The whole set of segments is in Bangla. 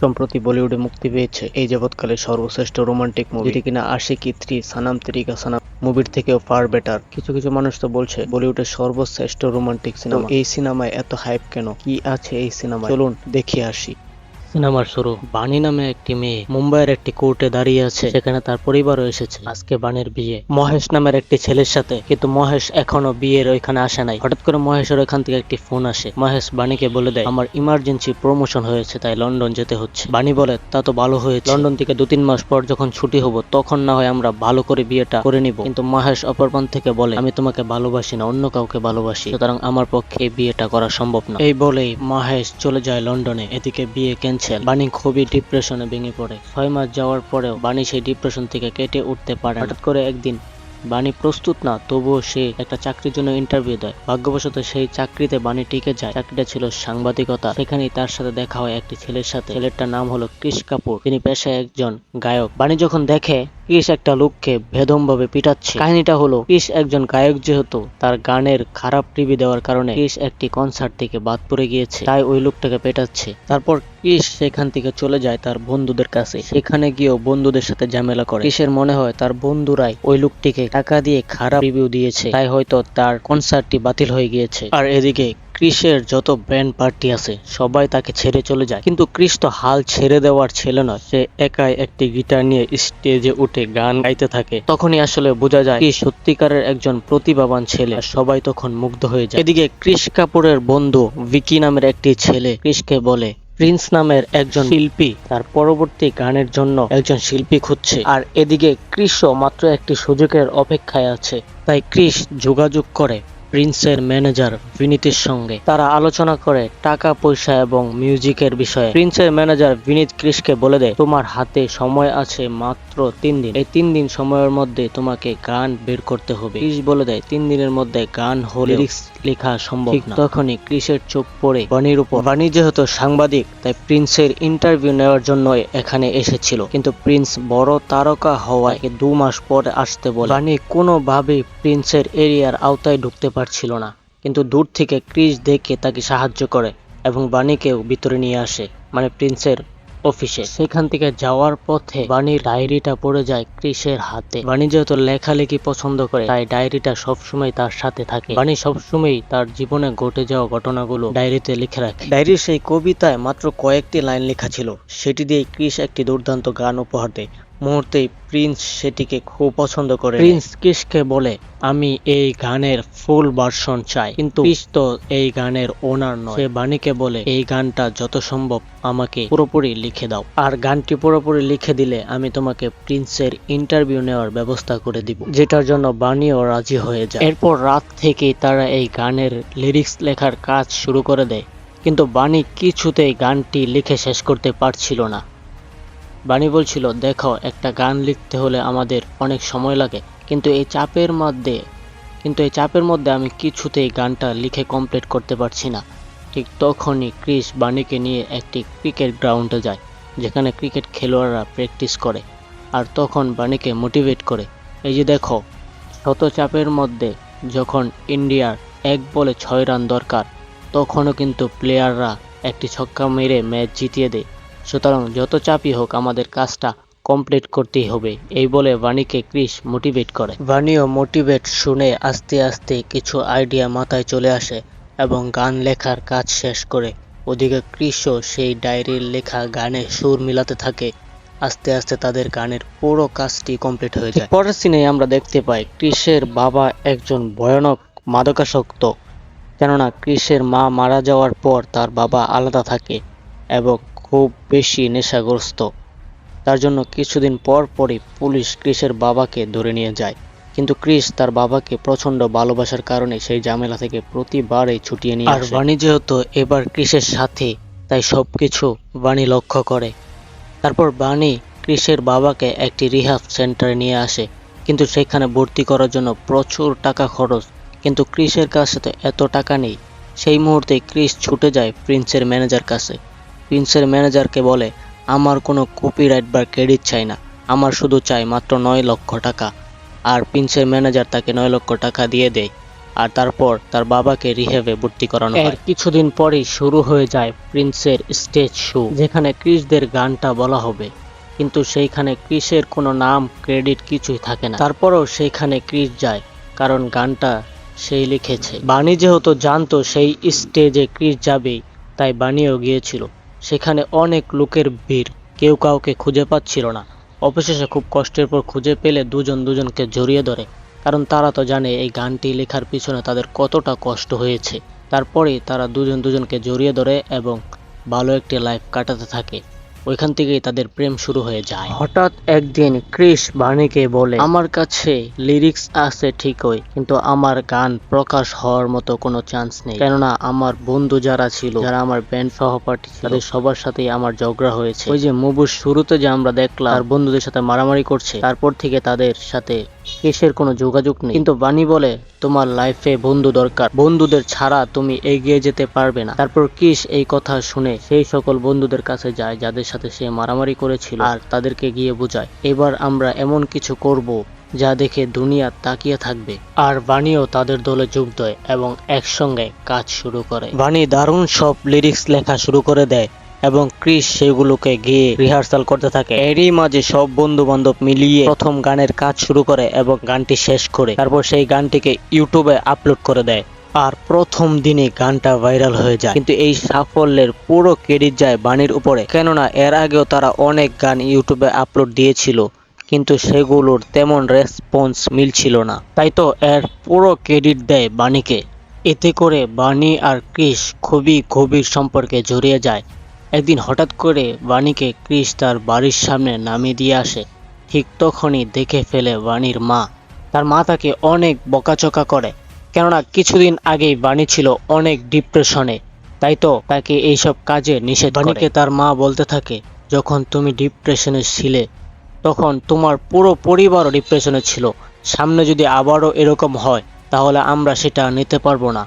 সম্প্রতি বলিউডে মুক্তি পেয়েছে এই যাবৎকালের সর্বশ্রেষ্ঠ রোমান্টিক মুভি, যেটি কিনা আশিকি 3 সানাম তেরিকা সানাম মুভির থেকেও ফার বেটার। কিছু কিছু মানুষ তো বলছে বলিউডের সর্বশ্রেষ্ঠ রোমান্টিক সিনেমা। এই সিনেমায় এত হাইপ কেন, কি আছে এই সিনেমায়, চলুন দেখে আসি। সিনেমার শুরু, বাণী নামে একটি মেয়ে মুম্বাইয়ের একটি কোর্টে দাঁড়িয়ে আছে, সেখানে তার পরিবারও এসেছে। আজকে বাণীর বিয়ে মহেশ নামের একটি ছেলের সাথে, কিন্তু মহেশ এখনো বিয়ের ওইখানে আসে নাই। হঠাৎ করে মহেশের ওইখান থেকে একটি ফোন আসে। মহেশ বাণীকে বলে দেয়, আমার ইমার্জেন্সি প্রমোশন হয়েছে, তাই লন্ডন যেতে হচ্ছে। বাণী বলে, তা তো ভালো হয়েছে, লন্ডন থেকে 2-3 মাস পর যখন ছুটি হবো তখন না হয় আমরা ভালো করে বিয়েটা করে নিব। কিন্তু মহেশ অপর প্রান্ত থেকে বলে, আমি তোমাকে ভালোবাসি না, অন্য কাউকে ভালোবাসি, সুতরাং আমার পক্ষে এই বিয়েটা করা সম্ভব না। এই বলেই মহেশ চলে যায় লন্ডনে। এদিকে বিয়ে ক্যান্সেল। বাণী খুবই ডিপ্রেশনে ভেঙে পড়ে। 6 মাস যাওয়ার পরেও বাণী সেই ডিপ্রেশন থেকে কেটে উঠতে পারে। হঠাৎ করে একদিন বাণী প্রস্তুত না, তবুও সে একটা চাকরির জন্য ইন্টারভিউ দেয়। ভাগ্যবশত সেই চাকরিতে বাণী টিকে যায়। চাকরিটা ছিল সাংবাদিকতা। সেখানেই তার সাথে দেখা হয় একটি ছেলের সাথে। ছেলেটার নাম হলো ক্রিশ কাপুর, তিনি পেশায় একজন গায়ক। বাণী যখন দেখে ক্রিশ একটা লোককে বেদম ভাবে পিটাচ্ছে, কাহিনীটা হলো ক্রিশ একজন গায়ক, যেহেতু তার গানের খারাপ রিভিউ দেওয়ার কারণে ক্রিশ একটি কনসার্ট থেকে বাদ পড়ে গিয়েছে, তাই ওই লোকটাকে পেটাচ্ছে। তারপর ক্রিশ সেখান থেকে চলে যায় তার বন্ধুদের কাছে। সেখানে গিয়েও বন্ধুদের সাথে ঝামেলা করে। ক্রিশের মনে হয় তার বন্ধুরাই ওই লোকটিকে টাকা দিয়ে খারাপ রিভিউ দিয়েছে, তাই হয়তো তার কনসার্টটি বাতিল হয়ে গিয়েছে। আর এদিকে ক্রিশের যত ব্যান্ড পার্টি আছে সবাই তাকে ছেড়ে চলে যায়। কিন্তু ক্রিশ তো হাল ছেড়ে দেওয়ার ছেলে নয়, সে একাই একটি গিটার নিয়ে স্টেজে উঠে গান গাইতে থাকে। তখনই আসলে বোঝা যায় ক্রিশ সত্যিকারের একজন প্রতিভাবান ছেলে। আর সবাই তখন মুগ্ধ হয়ে যায়। এদিকে ক্রিশ কাপুরের বন্ধু ভিকি নামের একটি ছেলে ক্রিশকে বলে, প্রিন্স নামের একজন শিল্পী তার পরবর্তী গানের জন্য একজন শিল্পী খুঁজছে। আর এদিকে ক্রিশও মাত্র একটি সুযোগের অপেক্ষায় আছে। তাই ক্রিশ যোগাযোগ করে প্রিন্সের ম্যানেজার বিনীতের সঙ্গে। তারা আলোচনা করে টাকা পয়সা এবং মিউজিকের বিষয়ে। প্রিন্সের ম্যানেজার বিনীত ক্রিশকে বলে দেয়, তোমার হাতে সময় আছে মাত্র 3 দিন। এই 3 দিন সময়ের মধ্যে তোমাকে গান বের করতে হবে। ক্রিশ বলে দেয় 3 দিনের মধ্যে গান হলে লিরিক্স লেখা সম্ভব না। তখনই ক্রিশের চোখ পড়ে বাণীর উপর। বাণী যেহেতু সাংবাদিক, তাই প্রিন্সের ইন্টারভিউ নেওয়ার জন্য এখানে এসেছিল। কিন্তু প্রিন্স বড় তারকা হওয়ায় 2 মাস পরে আসতে বলে। বাণী কোনোভাবেই প্রিন্সের এরিয়ার আওতায় ঢুকতে পারছিল না, কিন্তু দূর থেকে ক্রিশ দেখে তাকে সাহায্য করে এবং বাণীকেও ভিতরে নিয়ে আসে, মানে প্রিন্সের অফিসে। সেখান থেকে যাওয়ার পথে বাণীর ডায়েরিটা পড়ে যায় ক্রিশের হাতে। বাণী যেহেতু লেখালেখি পছন্দ করে, তাই ডায়েরিটা সবসময় তার সাথে থাকে। বাণী সবসময় তার জীবনে ঘটে যাওয়া ঘটনাগুলো ডায়েরিতে লিখে রাখে। ডায়েরির সেই কবিতায় মাত্র কয়েকটি লাইন লেখা ছিল, সেটি দিয়ে ক্রিশ একটি দুর্দান্ত গান উপহার দেয়। মুহূর্তেই প্রিন্স সেটিকে খুব পছন্দ করে। প্রিন্স ক্রিশকে বলে, আমি এই গানের ফুল ভার্সন চাই। কিন্তু ক্রিশ তো এই গানের ওনার নয়। সে বাণীকে বলে, এই গানটা যত সম্ভব আমাকে পুরোপুরি লিখে দাও, আর গানটি পুরোপুরি লিখে দিলে আমি তোমাকে প্রিন্সের ইন্টারভিউ নেওয়ার ব্যবস্থা করে দিব, যেটার জন্য বাণীও রাজি হয়ে যায়। এরপর রাত থেকেই তারা এই গানের লিরিক্স লেখার কাজ শুরু করে দেয়। কিন্তু বাণী কিছুতেই গানটি লিখে শেষ করতে পারছিল না। বাণী বলছিল, দেখো, একটা গান লিখতে হলে আমাদের অনেক সময় লাগে, কিন্তু এই চাপের মধ্যে আমি কিছুতেই গানটা লিখে কমপ্লিট করতে পারছি না। ঠিক তখনই ক্রিশ বাণীকে নিয়ে একটি ক্রিকেট গ্রাউন্ডে যায়, যেখানে ক্রিকেট খেলোয়াড়রা প্র্যাকটিস করে। আর তখন বাণীকে মোটিভেট করে, এই যে দেখো, শত চাপের মধ্যে যখন ইন্ডিয়ার 1 বলে 6 রান দরকার, তখনও কিন্তু প্লেয়াররা একটি ছক্কা মেরে ম্যাচ জিতিয়ে দেয়। সুতরাং যত চাপই হোক আমাদের কাজটা কমপ্লিট করতেই হবে। এই বলে বাণীকে ক্রিশ মোটিভেট করে। বাণীও মোটিভেট শুনে আস্তে আস্তে কিছু আইডিয়া মাথায় চলে আসে এবং গান লেখার কাজ শেষ করে। ওদিকে ক্রিশও সেই ডায়েরির লেখা গানে সুর মিলাতে থাকে। আস্তে আস্তে তাদের গানের পুরো কাজটি কমপ্লিট হয়ে যায়। পরের সিনে আমরা দেখতে পাই ক্রিশের বাবা একজন ভয়ানক মাদকাসক্ত। কেননা ক্রিশের মা মারা যাওয়ার পর তার বাবা আলাদা থাকে এবং খুব বেশি নেশাগ্রস্ত। তার জন্য কিছুদিন পর পরই পুলিশ ক্রিশের বাবাকে ধরে নিয়ে যায়। কিন্তু ক্রিশ তার বাবাকে প্রচন্ড ভালোবাসার কারণে সেই ঝামেলা থেকে প্রতিবারই ছুটিয়ে নিয়ে আসে। আর বাণী যেহেতু এবার ক্রিশের সাথে, তাই সবকিছু বাণী লক্ষ্য করে। তারপর বাণী ক্রিশের বাবাকে একটি রিহাব সেন্টারে নিয়ে আসে, কিন্তু সেখানে ভর্তি করার জন্য প্রচুর টাকা খরচ। কিন্তু ক্রিশের কাছে তো এত টাকা নেই। সেই মুহূর্তে ক্রিশ ছুটে যায় প্রিন্সের ম্যানেজার কাছে। প্রিন্সের ম্যানেজারকে বলে, আমার কোনো কপিরাইট বা ক্রেডিট চাই না, আমার শুধু চাই মাত্র 9 লক্ষ টাকা। আর প্রিন্সের ম্যানেজার তাকে 9 লক্ষ টাকা দিয়ে দেয়। আর তারপর তার বাবাকে রিহ্যাবে ভর্তি করানো হয়। এর কিছুদিন পরেই শুরু হয়ে যায় প্রিন্সের স্টেজ শো, যেখানে ক্রিসদের গানটা বলা হবে, কিন্তু সেইখানে ক্রিসের কোনো নাম ক্রেডিট কিছুই থাকে না। তারপরও সেইখানে ক্রিস যায়, কারণ গানটা সেই লিখেছে। বানি যেহেতু জানতো সেই স্টেজে ক্রিস যাবেই, তাই বানিও গিয়েছিল। সেখানে অনেক লোকের ভিড়, কেউ কাউকে খুঁজে পাচ্ছিল না। অবশেষে খুব কষ্টের পর খুঁজে পেলে দুজন দুজনকে জড়িয়ে ধরে, কারণ তারা তো জানে এই গানটি লেখার পিছনে তাদের কতটা কষ্ট হয়েছে। তারপরেই তারা দুজন দুজনকে জড়িয়ে ধরে এবং ভালো একটি লাইফ কাটাতে থাকে। ওইখান থেকেই তাদের প্রেম শুরু হয়ে যায়। হঠাৎ একদিন ক্রিস বানিকে বলে, আমার কাছে লিরিক্স আছে ঠিকই, কিন্তু আমার গান প্রকাশ হওয়ার মতো কোনো চান্স নেই, কেননা আমার বন্ধু যারা ছিল, যারা আমার ব্যান্ড সহপাঠী ছিল, তাদের সবার সাথেই আমার ঝগড়া হয়েছে। ওই যে মুভির শুরুতে যে আমরা দেখলাম তার বন্ধুদের সাথে মারামারি করছে, তারপর থেকে তাদের সাথে ক্রিসের কোনো যোগাযোগ নেই। কিন্তু বানি বলে, তোমার লাইফে বন্ধু দরকার, বন্ধুদের ছাড়া তুমি এগিয়ে যেতে পারবে না। তারপর ক্রিস এই কথা শুনে সেই সকল বন্ধুদের কাছে যায় যাদের সাথে সে মারামারি করেছিল, আর তাদেরকে গিয়ে বোঝায়, এবার আমরা এমন কিছু করব যা দেখে দুনিয়া তাকিয়ে থাকবে। আর বানিও তাদের দলে যোগ দেয় এবং একসঙ্গে কাজ শুরু করে। বানি দারুণ সব লিরিক্স লেখা শুরু করে দেয় এবং ক্রিস সেগুলোকে গিয়ে রিহার্সাল করতে থাকে। এরই মাঝে সব বন্ধু বান্ধব মিলিয়ে প্রথম গানের কাজ শুরু করে এবং গানটি শেষ করে তারপর সেই গানটিকে ইউটিউবে আপলোড করে দেয়। আর প্রথম দিনে গানটা ভাইরাল হয়ে যায়। কিন্তু এই সাফল্যের পুরো ক্রেডিট যায় বানির উপরে, কেননা এর আগেও তারা অনেক গান ইউটিউবে আপলোড দিয়েছিল, কিন্তু সেগুলোর তেমন রেসপন্স মিলছিল না। তাই তো এর পুরো ক্রেডিট দেয় বানিকে। এতে করে বানি আর ক্রিস খুবই গভীর সম্পর্কে জড়িয়ে যায়। একদিন হঠাৎ করে বানিকে ক্রিস তার বাড়ির সামনে নামিয়ে দিয়ে আসে। ঠিক তখনই দেখে ফেলে বানির মা। তার মা তাকে অনেক বকাচকা করে, কেননা কিছুদিন আগেই বানি ছিল অনেক ডিপ্রেশনে, তাই তো তাকে এইসব কাজে নিষেধ করে। বানিকে তার মা বলতে থাকে, যখন তুমি ডিপ্রেশনে ছিলে তখন তোমার পুরো পরিবারও ডিপ্রেশনে ছিল, সামনে যদি আবারও এরকম হয় তাহলে আমরা সেটা নিতে পারবো না।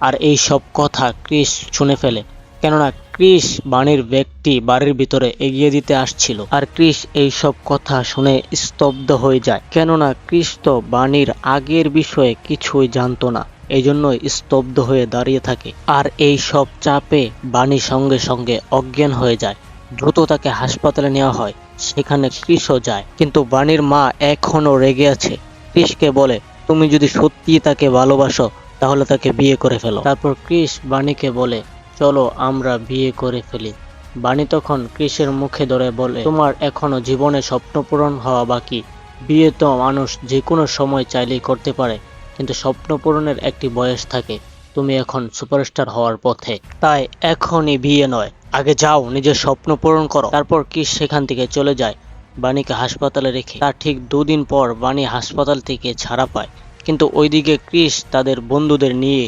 আর এই সব কথা ক্রিস শুনে ফেলে, কেননা ক্রিস বানির ব্যক্তি বাড়ির ভিতরে এগিয়ে দিতে আসছিল। আর ক্রিস এই সব কথা শুনে স্তব্ধ হয়ে যায়, কেননা ক্রিস তো বানির আগের বিষয়ে কিছুই জানতো না, এই জন্যই স্তব্ধ হয়ে দাঁড়িয়ে থাকে। আর এই সব চাপে বানি সঙ্গে সঙ্গে অজ্ঞান হয়ে যায়। দ্রুত তাকে হাসপাতালে নেওয়া হয়, সেখানে ক্রিসও যায়। কিন্তু বানির মা এখনো রেগে আছে। ক্রিসকে বলে, তুমি যদি সত্যিই তাকে ভালোবাসো তাহলে তাকে বিয়ে করে ফেলো। তারপর ক্রিস বানিকে বলে, চলো আমরা বিয়ে করে ফেলি। বানি তখন ক্রিসের মুখে ধরে বলে, তোমার এখনো জীবনে স্বপ্ন পূরণ হওয়া বাকি। বিয়ে তো মানুষ যে কোনো সময় চাইলেই করতে পারে, কিন্তু স্বপ্ন পূরণের একটি বয়স থাকে। তুমি এখন সুপারস্টার হওয়ার পথে, তাই এখনই বিয়ে নয়, আগে যাও নিজের স্বপ্ন পূরণ করো। তারপর ক্রিস সেখান থেকে চলে যায় বানিকে হাসপাতালে রেখে। তার ঠিক 2 দিন পর বানি হাসপাতাল থেকে ছাড়া পায়। কিন্তু ওইদিকে ক্রিস তাদের বন্ধুদের নিয়ে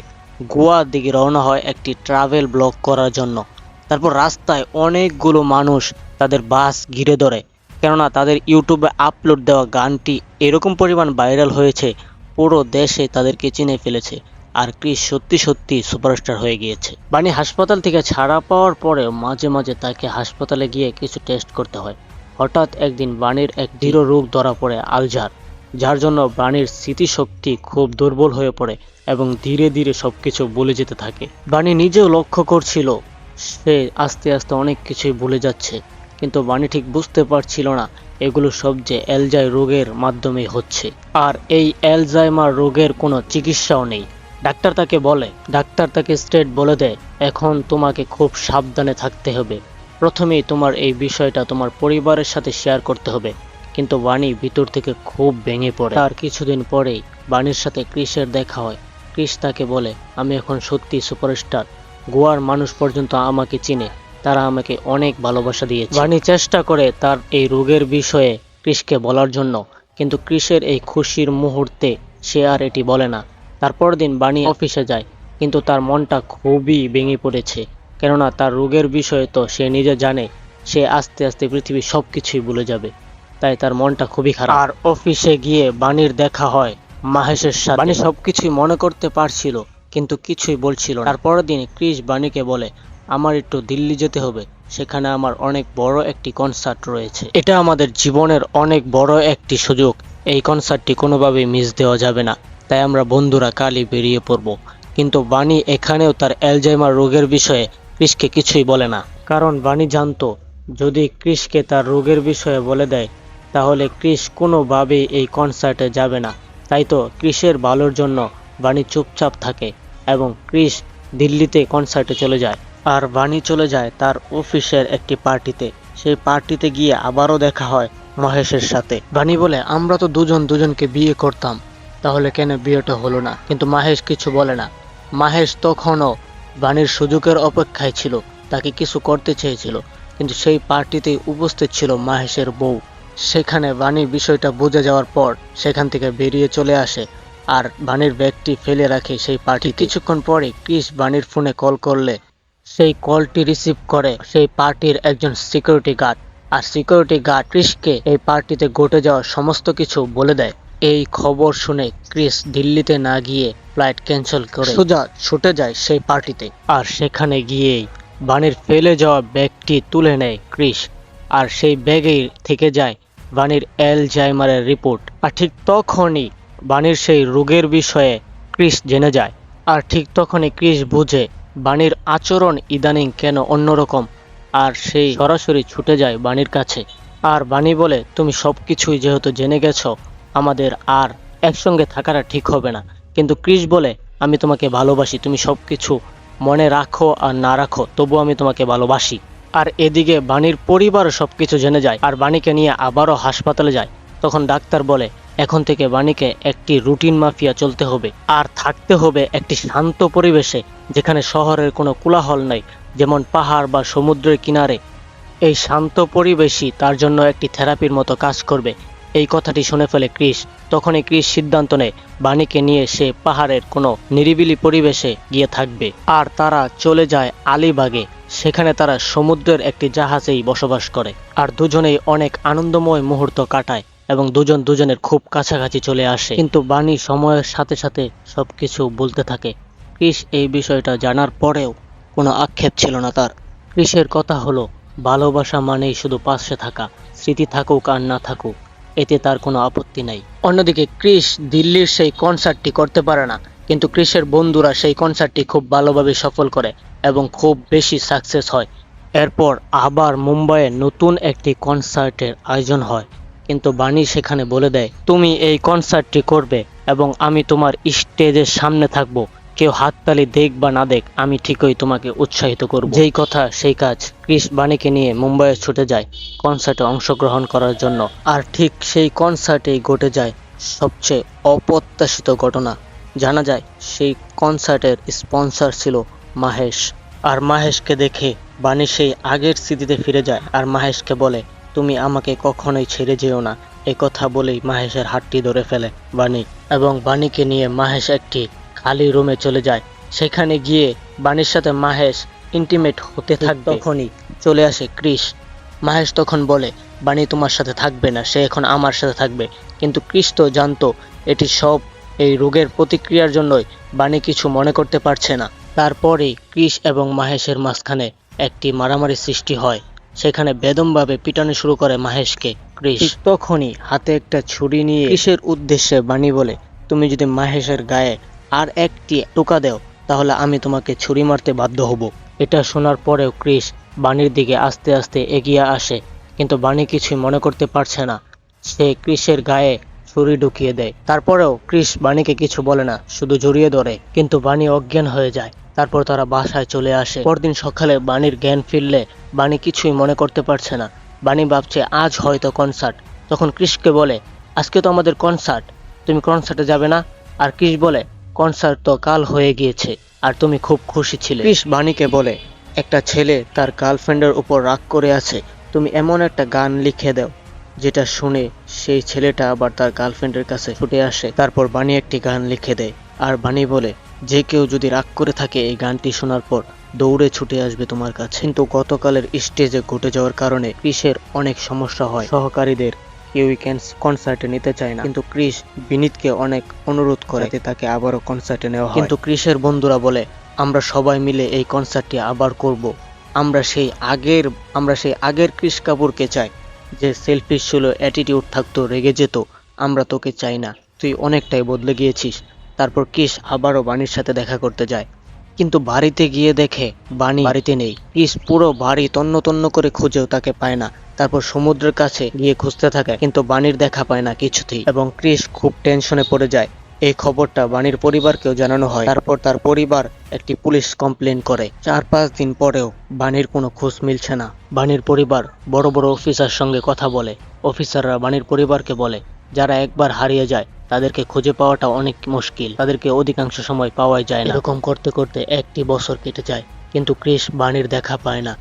গোয়ার দিকে রওনা হয় একটি ট্রাভেল ব্লগ করার জন্য। তারপর রাস্তায় অনেকগুলো মানুষ তাদের বাস ঘিরে ধরে, কেননা তাদের ইউটিউবে আপলোড দেওয়া গানটি এরকম পরিমাণ ভাইরাল হয়েছে, পুরো দেশে তাদেরকে চিনে ফেলেছে। আর ক্রিস সত্যি সত্যি সুপারস্টার হয়ে গিয়েছে। বানি হাসপাতাল থেকে ছাড়া পাওয়ার পরেও মাঝে মাঝে তাকে হাসপাতালে গিয়ে কিছু টেস্ট করতে হয়। হঠাৎ একদিন বানির এক দৃঢ় রোগ ধরা পড়ে, আলজার, যার জন্য বানির স্মৃতিশক্তি খুব দুর্বল হয়ে পড়ে এবং ধীরে ধীরে সবকিছু ভুলে যেতে থাকে। বানি নিজেও লক্ষ্য করছিল সে আস্তে আস্তে অনেক কিছুই ভুলে যাচ্ছে, কিন্তু বানি ঠিক বুঝতে পারছিল না এগুলো সব যে অ্যালজাই রোগের মাধ্যমে হচ্ছে। আর এই অ্যালজাইমার রোগের কোনো চিকিৎসাও নেই। ডাক্তার তাকে স্ট্রেট বলে দেয়, এখন তোমাকে খুব সাবধানে থাকতে হবে। প্রথমেই তোমার এই বিষয়টা তোমার পরিবারের সাথে শেয়ার করতে হবে। কিন্তু বানি ভিতর থেকে খুব ভেঙে পড়ে। তার কিছুদিন পরেই বানির সাথে ক্রিসের দেখা হয়। ক্রিস তাকে বলে, আমি এখন সত্যি সুপারস্টার, গোয়ার মানুষ পর্যন্ত আমাকে চিনে, তারা আমাকে অনেক ভালোবাসা দিয়েছে। বানি চেষ্টা করে তার এই রোগের বিষয়ে ক্রিসকে বলার জন্য, কিন্তু ক্রিসের এই খুশির মুহূর্তে সে আর এটি বলে না। তারপর দিন বানি অফিসে যায়, কিন্তু তার মনটা খুবই ভেঙে পড়েছে, কেননা তার রোগের বিষয়ে তো সে নিজে জানে সে আস্তে আস্তে পৃথিবীর সবকিছুই ভুলে যাবে, তাই তার মনটা খুবই খারাপ। আর অফিসে গিয়ে বানির দেখা হয় মাহেশের সাথে। বানি সবকিছুই মনে করতে পারছিল, কিন্তু কিছুই বলছিল না। তারপরের দিন ক্রিস বানিকে বলে, আমার একটু দিল্লি যেতে হবে, সেখানে আমার অনেক বড় একটি কনসার্ট রয়েছে। এটা আমাদের জীবনের অনেক বড় একটি সুযোগ, এই কনসার্টটি কোনোভাবেই মিস দেওয়া যাবে না। তাই তাই আমরা বন্ধুরা কালই বেরিয়ে পড়ব। কিন্তু বানি এখানেও তার অ্যালজাইমার রোগের বিষয়ে ক্রিসকে কিছুই বলে না, কারণ বানি জানতো যদি ক্রিসকে তার রোগের বিষয়ে বলে দেয় তাহলে ক্রিস কোনোভাবেই এই কনসার্টে যাবে না। তাই তো ক্রিসের ভালোর জন্য বানি চুপচাপ থাকে এবং ক্রিস দিল্লিতে কনসার্টে চলে যায়। আর বানি চলে যায় তার অফিসের একটি পার্টিতে। সেই পার্টিতে গিয়ে আবারও দেখা হয় মহেশের সাথে। বানি বলে, আমরা তো দুজন দুজনকে বিয়ে করতাম, তাহলে কেন বিয়েটা হলো না? কিন্তু মাহেশ কিছু বলে না। মাহেশ তখনও বানির সুযোগের অপেক্ষায় ছিল, তাকে কিছু করতে চেয়েছিল, কিন্তু সেই পার্টিতে উপস্থিত ছিল মাহেশের বউ। সেখানে বানি বিষয়টা বুঝে যাওয়ার পর সেখান থেকে বেরিয়ে চলে আসে আর বানির ব্যাগটি ফেলে রাখে সেই পার্টি। কিছুক্ষণ পরে ক্রিস বানির ফোনে কল করলে সেই কলটি রিসিভ করে সেই পার্টির একজন সিকিউরিটি গার্ড। আর সিকিউরিটি গার্ড ক্রিসকে এই পার্টিতে ঘটে যাওয়া সমস্ত কিছু বলে দেয়। এই খবর শুনে ক্রিস দিল্লিতে না গিয়ে ফ্লাইট ক্যান্সেল করে সোজা ছুটে যায় সেই পার্টিতে। আর সেখানে গিয়েই বানির ফেলে যাওয়া ব্যাগটি তুলে নেয় ক্রিস, আর সেই ব্যাগেই থেকে যায় বানির অ্যালজাইমারের রিপোর্ট। আর ঠিক তখনই বানির সেই রোগের বিষয়ে ক্রিস জেনে যায়। আর ঠিক তখনই ক্রিস বুঝে বানির আচরণ ইদানিং কেন অন্যরকম, আর সেই সরাসরি ছুটে যায় বানির কাছে। আর বানি বলে, তুমি সবকিছুই যেহেতু জেনে গেছো, আমাদের আর একসঙ্গে থাকাটা ঠিক হবে না। কিন্তু ক্রিস বলে, আমি তোমাকে ভালোবাসি, তুমি সবকিছু মনে রাখো আর না রাখো, তবু আমি তোমাকে ভালোবাসি। আর এদিকে বানির পরিবারও সবকিছু জেনে যায় আর বানিকে নিয়ে আবারও হাসপাতালে যায়। তখন ডাক্তার বলে, এখন থেকে বানিকে একটি রুটিন মাফিয়া চলতে হবে আর থাকতে হবে একটি শান্ত পরিবেশে, যেখানে শহরের কোনো কোলাহল নাই, যেমন পাহাড় বা সমুদ্রের কিনারে। এই শান্ত পরিবেশই তার জন্য একটি থেরাপির মতো কাজ করবে। এই কথাটি শুনে ফেলে ক্রিস। তখনই ক্রিস সিদ্ধান্ত নেয় বানিকে নিয়ে সে পাহাড়ের কোনো নিরিবিলি পরিবেশে গিয়ে থাকবে। আর তারা চলে যায় আলিবাগে। সেখানে তারা সমুদ্রের একটি জাহাজেই বসবাস করে আর দুজনেই অনেক আনন্দময় মুহূর্ত কাটায় এবং দুজন দুজনের খুব কাছাকাছি চলে আসে। কিন্তু বানি সময়ের সাথে সাথে সবকিছু বলতে থাকে। ক্রিস এই বিষয়টা জানার পরেও কোনো আক্ষেপ ছিল না তার। ক্রিসের কথা হলো, ভালোবাসা মানেই শুধু পাশে থাকা, স্মৃতি থাকুক আর না থাকুক, এতে তার কোনো আপত্তি নাই। অন্যদিকে ক্রিস দিল্লির সেই কনসার্টটি করতে পারে না, কিন্তু ক্রিসের বন্ধুরা সেই কনসার্টটি খুব ভালোভাবে সফল করে এবং খুব বেশি সাকসেস হয়। এরপর আবার মুম্বাইয়ে নতুন একটি কনসার্টের আয়োজন হয়, কিন্তু বানি সেখানে বলে দেয়, তুমি এই কনসার্টটি করবে এবং আমি তোমার স্টেজের সামনে থাকবো। কেউ হাততালি দেখ বা না দেখ, আমি ঠিকই তোমাকে উৎসাহিত করব। যেই কথা সেই কাজ। ক্রিস বানিকে নিয়ে মুম্বাইয়ে ছুটে যায় কনসার্টে অংশগ্রহণ করার জন্য। আর ঠিক সেই কনসার্টেই ঘটে যায় সবচেয়ে অপ্রত্যাশিত ঘটনা। জানা যায় সেই কনসার্টের স্পন্সর ছিল মাহেশ। আর মাহেশকে দেখে বানি সেই আগের স্মৃতিতে ফিরে যায় আর মাহেশকে বলে, তুমি আমাকে কখনোই ছেড়ে যেও না। এই কথা বলেই মাহেশের হাতটি ধরে ফেলে বানি এবং বানিকে নিয়ে মাহেশ একটি খালি রুমে চলে যায়। সেখানে গিয়ে বানির সাথে মাহেশ ইন্টিমেট হতে থাকবে। তখনই চলে আসে ক্রিস। মাহেশ তখন বলে, বানি তোমার সাথে থাকবে না, সে এখন আমার সাথে থাকবে। কিন্তু ক্রিস তো জানতো এটি সব এই রোগের প্রতিক্রিয়ার জন্যই, বানি কিছু মনে করতে পারছে না। তারপরেই ক্রিস এবং মাহেশের মাঝখানে একটি মারামারি সৃষ্টি হয়। সেখানে বেদমভাবে পিটানো শুরু করে মাহেশকে ক্রিস। তখনই হাতে একটা ছুরি নিয়ে ক্রিসের উদ্দেশ্যে বানি বলে, তুমি যদি মাহেশের গায়ে আর একটি টোকা দেও তাহলে আমি তোমাকে ছুরি মারতে বাধ্য হব। এটা শোনার পরেও ক্রিস বানির দিকে আস্তে আস্তে এগিয়ে আসে, কিন্তু বানি কিছুই মনে করতে পারছে না। সে ক্রিসের গায়ে ছুরি ঢুকিয়ে দেয়। তারপরেও ক্রিস বানিকে কিছু বলে না, শুধু জড়িয়ে ধরে, কিন্তু বানি অজ্ঞান হয়ে যায়। তারপর তারা বাসায় চলে আসে। পরদিন সকালে বানির জ্ঞান ফিরলে বানি কিছুই মনে করতে পারছে না। বানি ভাবছে আজ হয়তো কনসার্ট। তখন ক্রিসকে বলে, আজকে তো আমাদের কনসার্ট, তুমি কনসার্টে যাবে না? আর ক্রিস বলে, কনসার্ট তো কাল হয়ে গিয়েছে আর তুমি খুব খুশি ছিলে। ক্রিস বানিকে বলে, একটা ছেলে তার গার্লফ্রেন্ডের উপর রাগ করে আছে, তুমি এমন একটা গান লিখে দাও যেটা শুনে সেই ছেলেটা আবার তার গার্লফ্রেন্ডের কাছে ছুটে আসে। তারপর বানি একটি গান লিখে দেয় আর বানি বলে, যে কেউ যদি রাগ করে থাকে এই গানটি শোনার পর দৌড়ে ছুটে আসবে তোমার কাছে। কিন্তু গতকালের স্টেজে ঘটে যাওয়ার কারণে ক্রিসের অনেক সমস্যা হয়। সহকারীদের কেউই কনসার্টে নিতে চায় না, কিন্তু ক্রিস বিনীতকে অনেক অনুরোধ করে তাকে আবারও কনসার্টে নেওয়া হয়। কিন্তু ক্রিসের বন্ধুরা বলে, আমরা সবাই মিলে এই কনসার্টটি আবার করব। আমরা সেই আগের ক্রিস কাপুরকে চাই, যে সেলফিশ ছিল, অ্যাটিটিউড থাকতো, রেগে যেত। আমরা তোকে চাই না, তুই অনেকটাই বদলে গিয়েছিস। তারপর ক্রিস আবারও বানির সাথে দেখা করতে যায়, কিন্তু বাড়িতে গিয়ে দেখে বানি বাড়িতে নেই। ক্রিস পুরো বাড়ি তন্ন তন্ন করে খুঁজেও তাকে পায় না। তারপর সমুদ্রের কাছে গিয়ে খুঁজতে থাকে, কিন্তু বানির দেখা পায় না কিছুতেই, এবং ক্রিস খুব টেনশনে পড়ে যায়। এই খবরটা বানির পরিবারকেও জানানো হয়। তারপর তার পরিবার একটি পুলিশ কমপ্লেন করে। 4-5 দিন পরেও বানির কোনো খোঁজ মিলছে না। বানির পরিবার বড় বড় অফিসার সঙ্গে কথা বলে। অফিসাররা বানির পরিবারকে বলে, যারা একবার হারিয়ে যায় তাদেরকে খুঁজে পাওয়াটা অনেক মুশকিল, তাদেরকে অধিকাংশ সময় পাওয়াই যায় না। এরকম করতে করতে 1টি বছর কেটে যায়, কিন্তু ক্রিস বানির দেখা পায় না।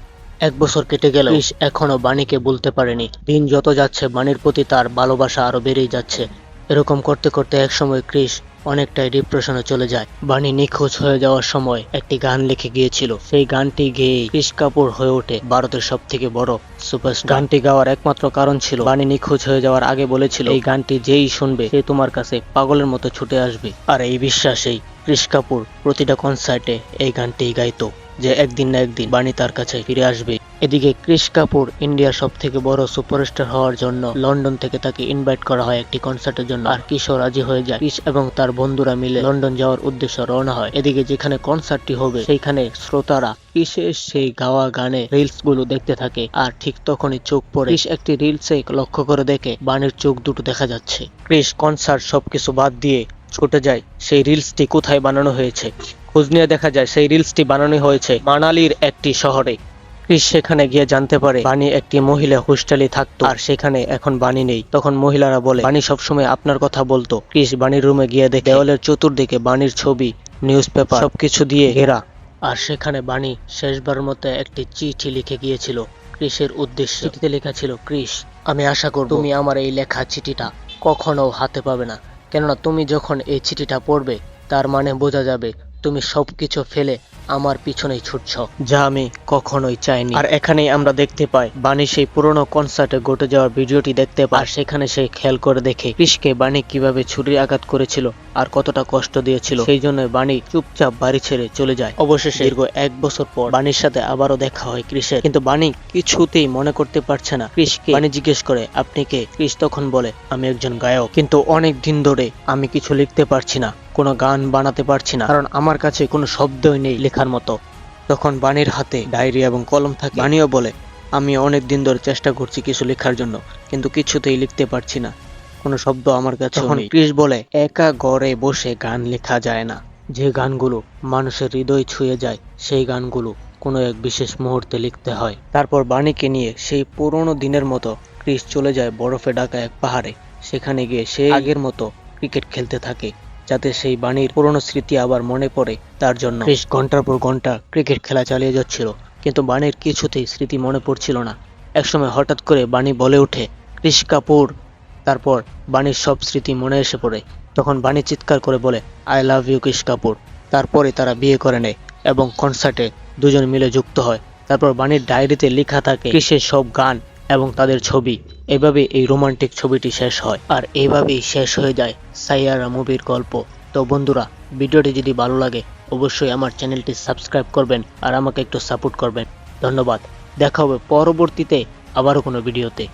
1 বছর কেটে গেল, ক্রিস এখনো বানিকে বলতে পারেনি। দিন যত যাচ্ছে বানির প্রতি তার ভালোবাসা আরো বেড়েই যাচ্ছে। এরকম করতে করতে একসময় ক্রিস অনেকটাই ডিপ্রেশনে চলে যায়। বানি নিখোঁজ হয়ে যাওয়ার সময় একটি গান লিখে গিয়েছিল। সেই গানটি গেয়েই ক্রিস কাপুর হয়ে ওঠে ভারতের সবথেকে বড় সুপারস্টার। গানটি গাওয়ার একমাত্র কারণ ছিল, বানি নিখোঁজ হয়ে যাওয়ার আগে বলেছিল, এই গানটি যেই শুনবে সে তোমার কাছে পাগলের মতো ছুটে আসবে। আর এই বিশ্বাসেই ক্রিস কাপুর প্রতিটা কনসার্টে এই গানটি গাইতো, যে একদিন না একদিন বানি তার কাছে ফিরে আসবে। এদিকে ক্রিস কাপুর ইন্ডিয়ার সবথেকে বড় সুপারস্টার হওয়ার জন্য লন্ডন থেকে তাকে ইনভাইট করা হয় একটি কনসার্টের জন্য। আর ক্রিসও রাজি হয়ে যায়। ক্রিস এবং তার বন্ধুরা মিলে লন্ডন যাওয়ার উদ্দেশ্যে রওনা হয়। এদিকে যেখানে কনসার্টটি হবে সেইখানে শ্রোতারা ক্রিসের সেই গাওয়া গানে রিলস গুলো দেখতে থাকে। আর ঠিক তখনই চোখ পড়ে ক্রিস একটি রিলসে লক্ষ্য করে দেখে বানির চোখ দুটো দেখা যাচ্ছে। ক্রিস কনসার্ট সবকিছু বাদ দিয়ে ছুটে যায় সেই রিলসটি কোথায় বানানো হয়েছে। খোঁজ নিয়ে দেখা যায় সেই রিলসটি বানানো হয়েছে মানালির একটি শহরে। ক্রিস সেখানে গিয়ে জানতে পারে বানি একটি মহিলা হোস্টেলে থাকতো, আর সেখানে এখন বানি নেই। তখন মহিলারা বলে, বানি সবসময় আপনার কথা বলতো। ক্রিস বানির রুমে গিয়ে দেখে দেওয়ালের চতুর্দিকে বানির ছবি, নিউজ পেপার সবকিছু দিয়ে ঘেরা। আর সেখানে বানি শেষবার মতো একটি চিঠি লিখে গিয়েছিল ক্রিসের উদ্দেশ্যে। চিঠিতে লেখা ছিল, ক্রিস, আমি আশা করব তুমি আমার এই লেখা চিঠিটা কখনো হাতে পাবে না, কেননা তুমি যখন এই চিঠিটা পড়বে তার মানে বোঝা যাবে তুমি সবকিছু ফেলে আমার পিছনেই ছুটছ, যা আমি কখনোই চাইনি। আর এখানেই আমরা দেখতে পাই বানি সেই পুরনো কনসার্টে ঘটে যাওয়ার ভিডিওটি দেখতে পায়। আর সেখানে সে খেয়াল করে দেখে ক্রিসকে বানি কিভাবে ছুরি আঘাত করেছিল আর কতটা কষ্ট দিয়েছিল। সেই জন্য বানি চুপচাপ বাড়ি ছেড়ে চলে যায়। অবশেষে দীর্ঘ 1 বছর পর বানির সাথে আবারও দেখা হয় ক্রিসের, কিন্তু বানি কিছুতেই মনে করতে পারছে না ক্রিসকে। বানি জিজ্ঞেস করে, আপনি কে? ক্রিস তখন বলে, আমি একজন গায়ক, কিন্তু অনেক দিন ধরে আমি কিছু লিখতে পারছি না, কোনো গান বানাতে পারছি না, কারণ আমার কাছে কোনো শব্দই নেই লেখার মতো। তখন বানির হাতে ডায়েরি এবং কলম থাকে। বানিও বলে, আমি অনেক দিন ধরে চেষ্টা করছি কিছু লেখার জন্য, কিন্তু কিছুতেই লিখতে পারছি না, কোনো শব্দ আমার কাছে নেই। ক্রিস বলে, একা ঘরে বসে গান লেখা যায় না, যে গানগুলো মানুষের হৃদয় ছুঁয়ে যায় সেই গানগুলো কোনো এক বিশেষ মুহূর্তে লিখতে হয়। তারপর বানিকে নিয়ে সেই পুরোনো দিনের মতো ক্রিস চলে যায় বরফে ঢাকা এক পাহাড়ে। সেখানে গিয়ে সে আগের মতো ক্রিকেট খেলতে থাকে, যাতে সেই বানির পুরনো স্মৃতি আবার মনে পড়ে তার জন্য। ক্রিস ঘন্টার পর ঘন্টা ক্রিকেট খেলা চালিয়ে যাচ্ছিল, কিন্তু বানির কিছুতেই স্মৃতি মনে পড়ছিল না। একসময় হঠাৎ করে বানি বলে ওঠে, ক্রিস কাপুর। তারপর বানির সব স্মৃতি মনে এসে পড়ে। তখন বানি চিৎকার করে বলে, I love you Chris Kapoor. তারপরে তারা বিয়ে করে নেয় এবং কনসার্টে দুজন মিলে যুক্ত হয়। তারপর বানির ডায়েরিতে লেখা থাকে ক্রিসের সব গান এবং তাদের ছবি। এভাবে এই রোমান্টিক ছবিটি শেষ হয়, আর এইভাবেই শেষ হয়ে যায় সাইয়ারা মুভির গল্প। তো বন্ধুরা, ভিডিওটি যদি ভালো লাগে অবশ্যই আমার চ্যানেলটি সাবস্ক্রাইব করবেন আর আমাকে একটু সাপোর্ট করবেন। ধন্যবাদ। দেখা হবে পরবর্তীতে আবারও কোনো ভিডিওতে।